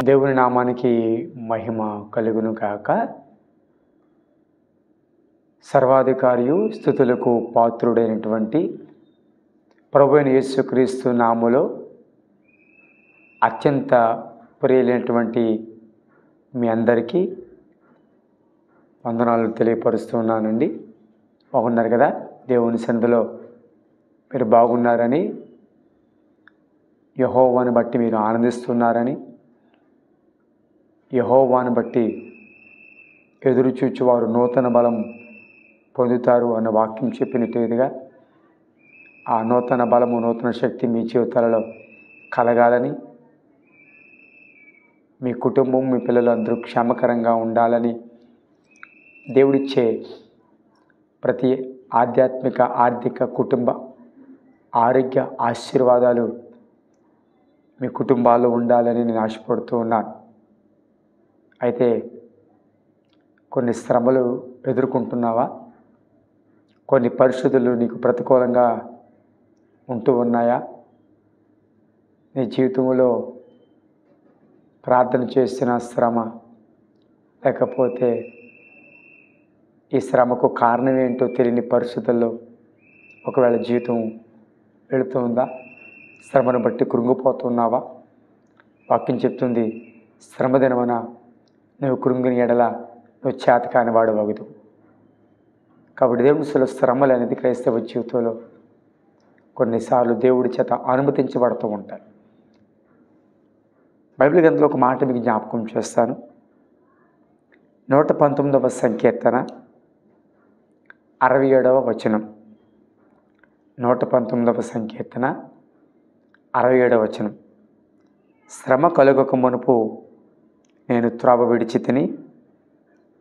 దేవుని నామానికి మహిమ కలుగును కాక. సర్వాధికారియు స్తుతులకు పాత్రుడైనటువంటి ప్రభువైన యేసుక్రీస్తు నామములో అత్యంత ప్రియులైనటువంటి మీ అందరికీ వందనాలు తెలియపరుస్తున్నానండి. బాగున్నారు కదా? దేవుని సన్నిధిలో మీరు బాగున్నారని, యెహోవాను బట్టి మీరు ఆనందిస్తున్నారని, యెహోవాను బట్టి ఎదురు చూచువారు నూతన బలం పొందుతారు అన్న వాక్యం చెప్పినట్టుగా ఆ నూతన బలము, నూతన శక్తి మీ జీవితాలలో కలగాలని, మీ కుటుంబం, మీ పిల్లలు అందరూ క్షేమకరంగా ఉండాలని దేవుడిచ్చే ప్రతి ఆధ్యాత్మిక, ఆర్థిక, కుటుంబ ఆరోగ్య ఆశీర్వాదాలు మీ కుటుంబాల్లో ఉండాలని నేను ఆశపడుతూ ఉన్నాను. అయితే కొన్ని శ్రమలు ఎదుర్కొంటున్నావా? కొన్ని పరిస్థితులు నీకు ప్రతికూలంగా ఉంటూ ఉన్నాయా? నీ జీవితంలో ప్రార్థన చేసిన శ్రమ, లేకపోతే ఈ శ్రమకు కారణం ఏంటో తెలియని పరిస్థితుల్లో ఒకవేళ జీవితం వెళుతుందా? శ్రమను బట్టి కృంగిపోతున్నావా? వాక్యం చెప్తుంది, శ్రమ దినమున నువ్వు కృంగిని ఎడల నువ్వు చేతకాని వాడు వగదు. కాబట్టి దేవుని శ్రమలు అనేది క్రైస్తవ జీవితంలో కొన్నిసార్లు దేవుడి చేత అనుమతించబడుతూ ఉంటాయి. బైబిల్ గ్రంథంలో ఒక మాట మీకు జ్ఞాపకం చేస్తాను. 119వ సంకీర్తన 67వ వచనం. 119వ సంకీర్తన 67వ వచనం. శ్రమ కలుగక మునుపు నేను త్రోవ విడిచి తిని,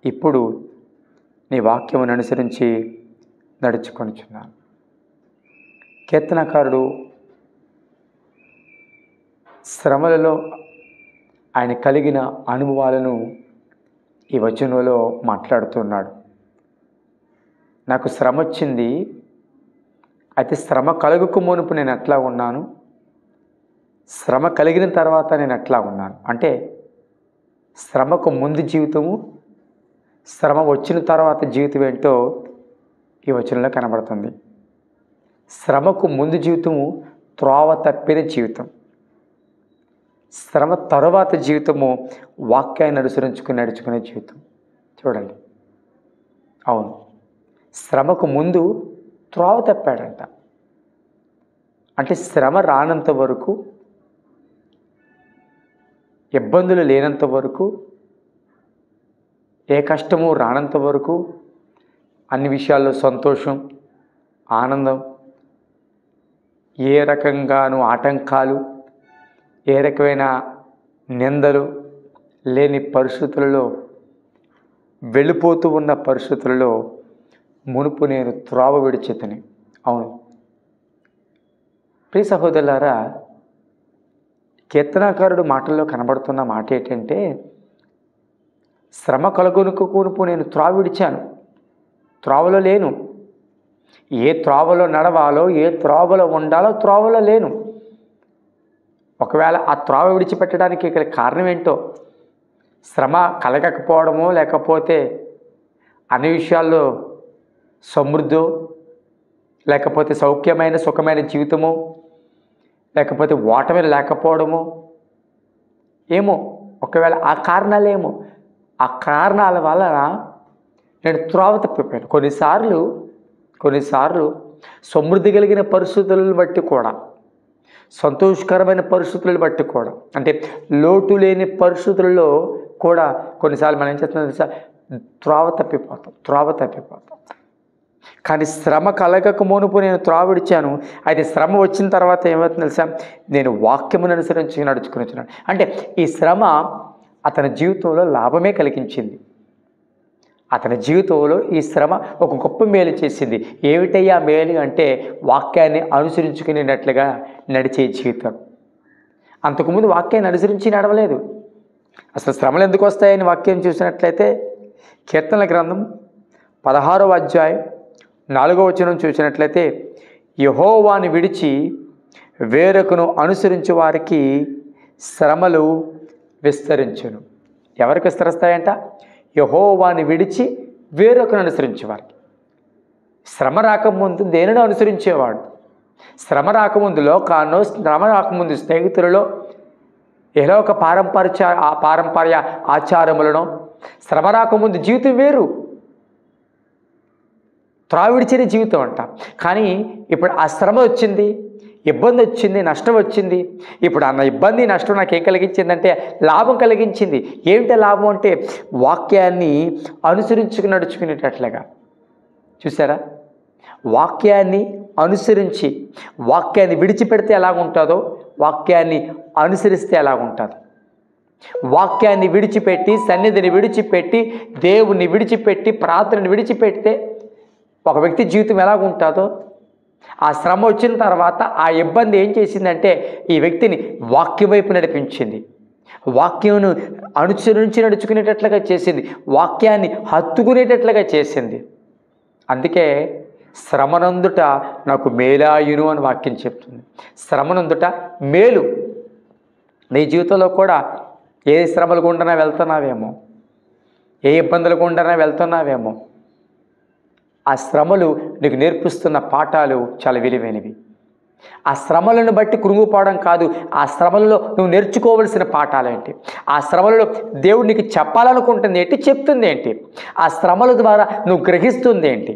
ఇప్పుడు నీ వాక్యమును అనుసరించి నడుచుకొనుచున్నాను. కీర్తనకారుడు శ్రమలలో ఆయన కలిగిన అనుభవాలను ఈ వచనంలో మాట్లాడుతున్నాడు. నాకు శ్రమ వచ్చింది, అయితే శ్రమ కలుగక మునుపు నేను ఎట్లా ఉన్నాను, శ్రమ కలిగిన తర్వాత నేను ఎట్లా ఉన్నాను అంటే, శ్రమకు ముందు జీవితము, శ్రమ వచ్చిన తర్వాత జీవితం ఏంటో ఈ వచనంలో కనబడుతుంది. శ్రమకు ముందు జీవితము త్రోవ తప్పిన జీవితం, శ్రమ తరువాత జీవితము వాక్యాన్ని నడుచుకునే జీవితం. చూడండి, అవును, శ్రమకు ముందు త్రోవ తప్పాడంట. అంటే శ్రమ రానంత వరకు, ఇబ్బందులు లేనంత వరకు, ఏ కష్టము రానంత వరకు, అన్ని విషయాల్లో సంతోషం, ఆనందం, ఏ రకంగానూ ఆటంకాలు, ఏ రకమైన నిందలు లేని పరిస్థితులలో, వెళ్ళిపోతూ ఉన్న పరిస్థితులలో మునుపు నేను త్రోవ విడిచితిని. అవును ప్రియ సహోదరులారా, కీర్తనాకారుడు మాటల్లో కనబడుతున్న మాట ఏంటంటే, శ్రమ కలుగునకు మునుపు నేను త్రోవ విడిచాను, త్రోవలో లేను. ఏ త్రోవలో నడవాలో, ఏ త్రోవలో ఉండాలో త్రోవలో లేను. ఒకవేళ ఆ త్రోవ విడిచిపెట్టడానికి ఇక్కడ కారణం ఏంటో, శ్రమ కలగకపోవడమో, లేకపోతే అన్ని విషయాల్లో సమృద్ధో, లేకపోతే సౌఖ్యమైన సుఖమైన జీవితమో, లేకపోతే ఓటమి లేకపోవడమో, ఏమో ఒకవేళ ఆ కారణాలేమో, ఆ కారణాల వలన నేను త్రోవ తప్పిపోయాను. కొన్నిసార్లు సమృద్ధి కలిగిన పరిస్థితులను బట్టి కూడా, సంతోషకరమైన పరిస్థితులను బట్టి కూడా, అంటే లోటు లేని పరిస్థితుల్లో కూడా కొన్నిసార్లు మనం ఏం చేస్తున్నాం తెలుసా, త్రోవ తప్పిపోతాం. కానీ శ్రమ కలగక మునుపు నేను త్రోవ విడిచాను, అయితే శ్రమ వచ్చిన తర్వాత ఏమవుతుంది తెలుసా, నేను వాక్యమును అనుసరించి నడుచుకున్నాను. అంటే ఈ శ్రమ అతని జీవితంలో లాభమే కలిగించింది. అతని జీవితంలో ఈ శ్రమ ఒక గొప్ప మేలు చేసింది. ఏమిటయ్యా మేలు అంటే, వాక్యాన్ని అనుసరించుకునేటట్లుగా నడిచే జీవితం. అంతకుముందు వాక్యాన్ని అనుసరించి నడవలేదు. అసలు శ్రమలు ఎందుకు వస్తాయని వాక్యం చూసినట్లయితే, కీర్తనల గ్రంథం 16వ అధ్యాయం 4వ వచనం చూసినట్లయితే, యెహోవాను విడిచి వేరొకను అనుసరించే వారికి శ్రమలు విస్తరించును. ఎవరికి విస్తరిస్తాయంట? యెహోవాని విడిచి వేరొకరిని అనుసరించేవారికి. శ్రమ రాకముందు దేనిని అనుసరించేవాడు? శ్రమ రాకముందు లోకాన్నో, శ్రమ రాకముందు స్నేహితులలో, ఏలోక పారంపర్య ఆచారములను, శ్రమ రాకముందు జీవితం వేరు, త్రావిడిచిన జీవితం అంట. కానీ ఇప్పుడు ఆ శ్రమ వచ్చింది, ఇబ్బంది వచ్చింది, నష్టం వచ్చింది. ఇప్పుడు అన్న ఇబ్బంది నష్టం నాకు ఏం కలిగించిందంటే లాభం కలిగించింది. ఏమిటి లాభం అంటే వాక్యాన్ని అనుసరించుకుని నడుచుకునేటట్లుగా. చూసారా? వాక్యాన్ని అనుసరించి వాక్యాన్ని విడిచిపెడితే ఎలాగుంటుందో వాక్యాన్ని అనుసరిస్తే ఎలాగుంటుందో. వాక్యాన్ని విడిచిపెట్టి, సన్నిధిని విడిచిపెట్టి, దేవుణ్ణి విడిచిపెట్టి, ప్రార్థనని విడిచిపెడితే ఒక వ్యక్తి జీవితం ఎలాగుంటుందో, ఆ శ్రమ వచ్చిన తర్వాత ఆ ఇబ్బంది ఏం చేసిందంటే ఈ వ్యక్తిని వాక్యం వైపు నడిపించింది, వాక్యంను అనుసరించి నడుచుకునేటట్లుగా చేసింది, వాక్యాన్ని హత్తుకునేటట్లుగా చేసింది. అందుకే శ్రమనందుట నాకు మేలాయును అని వాక్యం చెప్తుంది. శ్రమనందుట మేలు. నీ జీవితంలో కూడా ఏ శ్రమలు గుండా వెళ్తున్నావేమో, ఏ ఇబ్బందుల గుండా వెళ్తున్నావేమో, ఆ శ్రమలు నీకు నేర్పిస్తున్న పాఠాలు చాలా విలువైనవి. ఆ శ్రమలను బట్టి కృంగిపోవడం కాదు, ఆ శ్రమలలో నువ్వు నేర్చుకోవలసిన పాఠాలేంటి, ఆ శ్రమలలో దేవుడు నీకు చెప్పాలనుకుంటుంది ఏంటి, చెప్తుంది ఏంటి, ఆ శ్రమల ద్వారా నువ్వు గ్రహిస్తుంది ఏంటి.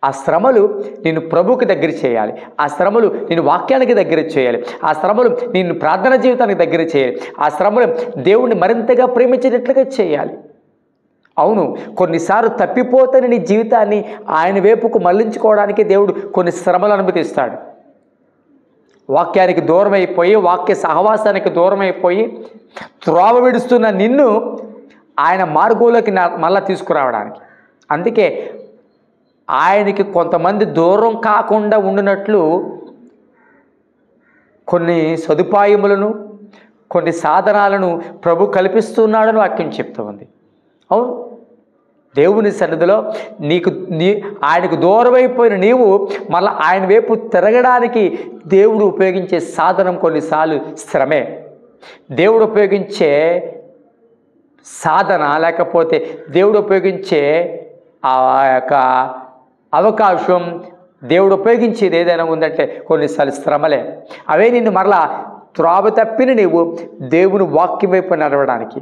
ఆ శ్రమలు నిన్ను ప్రభువుకి దగ్గర చేయాలి, ఆ శ్రమలు నిన్ను వాక్యానికి దగ్గర చేయాలి, ఆ శ్రమలు నిన్ను ప్రార్థన జీవితానికి దగ్గర చేయాలి, ఆ శ్రమలు దేవుణ్ణి మరింతగా ప్రేమించేటట్లుగా చేయాలి. అవును, కొన్నిసార్లు తప్పిపోతున్న నీ జీవితాన్ని ఆయన వైపుకు మళ్లించుకోవడానికి దేవుడు కొన్ని శ్రమలు అనుమతిస్తాడు. వాక్యానికి దూరం అయిపోయి, వాక్య సహవాసానికి దూరం అయిపోయి త్రోవ విడుస్తున్న నిన్ను ఆయన మార్గంలోకి మళ్ళా తీసుకురావడానికి. అందుకే ఆయనకి కొంతమంది దూరం కాకుండా ఉండినట్లు కొన్ని సదుపాయములను, కొన్ని సాధనాలను ప్రభు కల్పిస్తున్నాడని వాక్యం చెప్తూ ఉంది. అవును, దేవుని సన్నిధిలో ఆయనకు దూరమైపోయిన నీవు మళ్ళీ ఆయన వైపు తిరగడానికి దేవుడు ఉపయోగించే సాధనం కొన్నిసార్లు శ్రమే. దేవుడు ఉపయోగించే సాధన లేకపోతే దేవుడు ఉపయోగించే ఆ యొక్క అవకాశం, దేవుడు ఉపయోగించేది ఏదైనా ఉందంటే కొన్నిసార్లు శ్రమలే. అవే నిన్ను మరలా త్రోవ తప్పిన నీవు దేవుని వాక్యం వైపు నడవడానికి,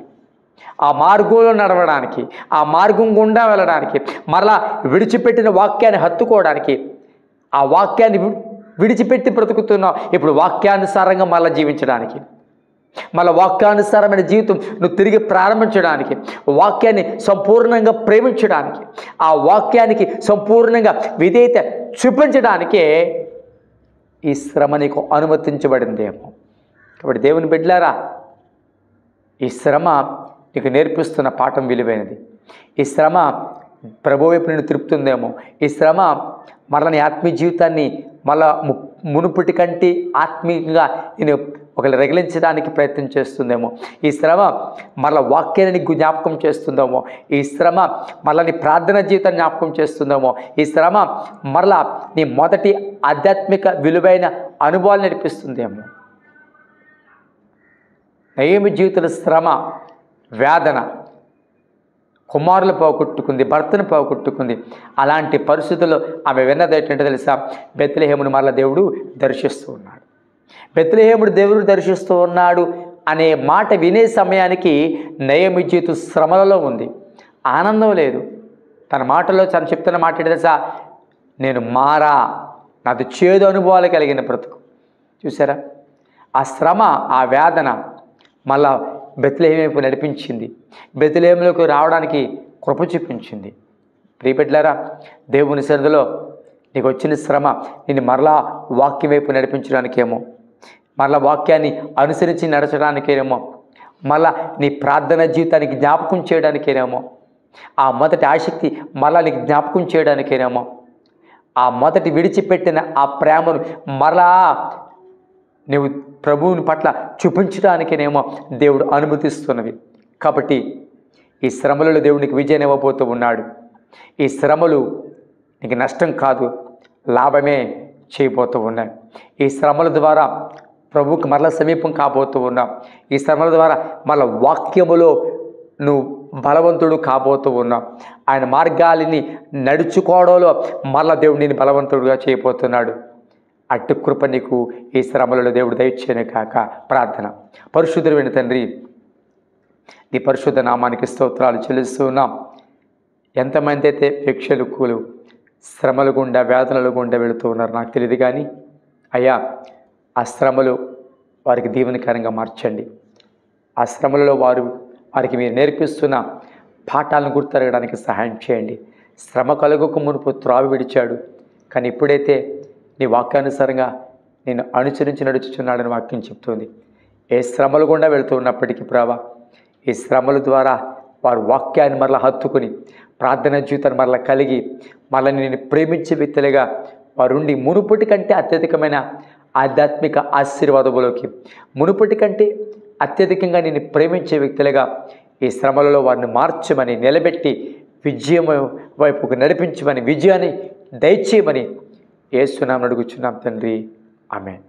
ఆ మార్గంలో నడవడానికి, ఆ మార్గం గుండా వెళ్ళడానికి, మరలా విడిచిపెట్టిన వాక్యాన్ని హత్తుకోవడానికి, ఆ వాక్యాన్ని విడిచిపెట్టి బ్రతుకుతున్నావు ఇప్పుడు వాక్యానుసారంగా మళ్ళీ జీవించడానికి, మళ్ళీ వాక్యానుసారమైన జీవితం నువ్వు తిరిగి ప్రారంభించడానికి, వాక్యాన్ని సంపూర్ణంగా ప్రేమించడానికి, ఆ వాక్యానికి సంపూర్ణంగా విధేయత చూపించడానికే ఈ శ్రమ నీకు అనుమతించబడిందేమో. కాబట్టి దేవుని బిడ్డలారా, ఈ శ్రమ నీకు నేర్పిస్తున్న పాఠం విలువైనది. ఈ శ్రమ ప్రభు వైపు నిన్ను తిరుపుతుందేమో. ఈ శ్రమ మరల నీ ఆత్మీయ జీవితాన్ని మళ్ళా మునుపటి కంటే ఆత్మీయంగా నేను ఒకళ్ళు రగిలించడానికి ప్రయత్నం చేస్తుందేమో. ఈ శ్రమ మరల వాక్యాన్ని జ్ఞాపకం చేస్తుందేమో. ఈ శ్రమ మరలా నీ ప్రార్థన జీవితాన్ని జ్ఞాపకం చేస్తుందేమో. ఈ శ్రమ మరలా నీ మొదటి ఆధ్యాత్మిక విలువైన అనుభవాలు నేర్పిస్తుందేమో. నయోమి జీవితంలో శ్రమ, వేదన, కుమారులు పోగొట్టుకుంది, భర్తను పోగొట్టుకుంది. అలాంటి పరిస్థితుల్లో ఆమె విన్నది ఏంటంటే తెలుసా? బెత్లెహేమును మరలా దేవుడు దర్శిస్తూ ఉన్నాడు. బెత్లెహేముడు దేవుడు దర్శిస్తూ ఉన్నాడు అనే మాట వినే సమయానికి నయోమి జీవితం శ్రమలలో ఉంది, ఆనందం లేదు. తన మాటల్లో తను చెప్తున్న మాట ఏంటి తెలుసా? నేను మారా, నాది చేదు అనుభవాలు కలిగిన బ్రతుకు. చూసారా? ఆ శ్రమ, ఆ వేదన మళ్ళా బెత్లెహేము వైపు నడిపించింది, బెత్లెహేములోకి రావడానికి కృప చూపించింది. ప్రియబిడ్డలారా, దేవుని సన్నిధిలో నీకు వచ్చిన శ్రమ నిన్ను మరలా వాక్యం వైపు నడిపించడానికేమో, మరలా వాక్యాన్ని అనుసరించి నడచడానికేనేమో, మళ్ళా నీ ప్రార్థన జీవితానికి జ్ఞాపకం చేయడానికేనేమో, ఆ మొదటి ఆసక్తి మరలా నీకు జ్ఞాపకం చేయడానికేనేమో, ఆ మొదటి విడిచిపెట్టిన ఆ ప్రేమను మరలా నువ్వు ప్రభువుని పట్ల చూపించడానికేనేమో దేవుడు అనుమతిస్తున్నవి. కాబట్టి ఈ శ్రమలలో దేవునికి విజయం ఇవ్వబోతూ ఉన్నాడు. ఈ శ్రమలు నీకు నష్టం కాదు, లాభమే చేయబోతూ ఉన్నాయి. ఈ శ్రమల ద్వారా ప్రభువుకి మరల సమీపం కాబోతూ ఉన్నావు. ఈ శ్రమల ద్వారా మరల వాక్యములో నువ్వు బలవంతుడు కాబోతూ ఉన్నావు. ఆయన మార్గాలని నడుచుకోవడంలో మరల దేవుడు నేను బలవంతుడుగా చేయబోతున్నాడు. అట్టి కృప నీకు ఈ శ్రమలలో దేవుడు దయచేయను కాక. ప్రార్థన. పరిశుద్ధుడైన తండ్రి, నీ పరిశుద్ధ నామానికి స్తోత్రాలు చెల్లిస్తున్నాం. ఎంతమంది అయితే ప్రేక్షకులు శ్రమల గుండా వేదనల గుండా వెళుతూ ఉన్నారు నాకు తెలియదు, కానీ అయ్యా ఆ శ్రమలు వారికి దీవెనకరంగా మార్చండి. ఆ శ్రమలలో వారికి మీరు నేర్పిస్తున్న పాఠాలను గుర్తెరగడానికి సహాయం చేయండి. శ్రమ కలుగక మునుపు త్రావి విడిచాడు, కానీ ఇప్పుడైతే నీ వాక్యానుసారంగా నేను అనుసరించి నడుచుచున్నాడని వాక్యం చెప్తుంది. ఏ శ్రమలు గుండా వెళుతూ ఉన్నప్పటికీ ప్రభా, ఈ శ్రమల ద్వారా వారు వాక్యాన్ని మరలా హత్తుకుని ప్రార్థన జీవితాన్ని మరలా కలిగి మరలా నేను ప్రేమించే వ్యక్తులుగా వారుండి మునుపటి కంటే అత్యధికమైన ఆధ్యాత్మిక ఆశీర్వాదములోకి, మునుపటి కంటే అత్యధికంగా నేను ప్రేమించే వ్యక్తులుగా ఈ శ్రమలలో వారిని మార్చమని, నిలబెట్టి విజయం వైపుకు నడిపించమని, విజయాన్ని దయచేయమని యేసు నామమున అడుగుచున్నాం తండ్రి. ఆమేన్.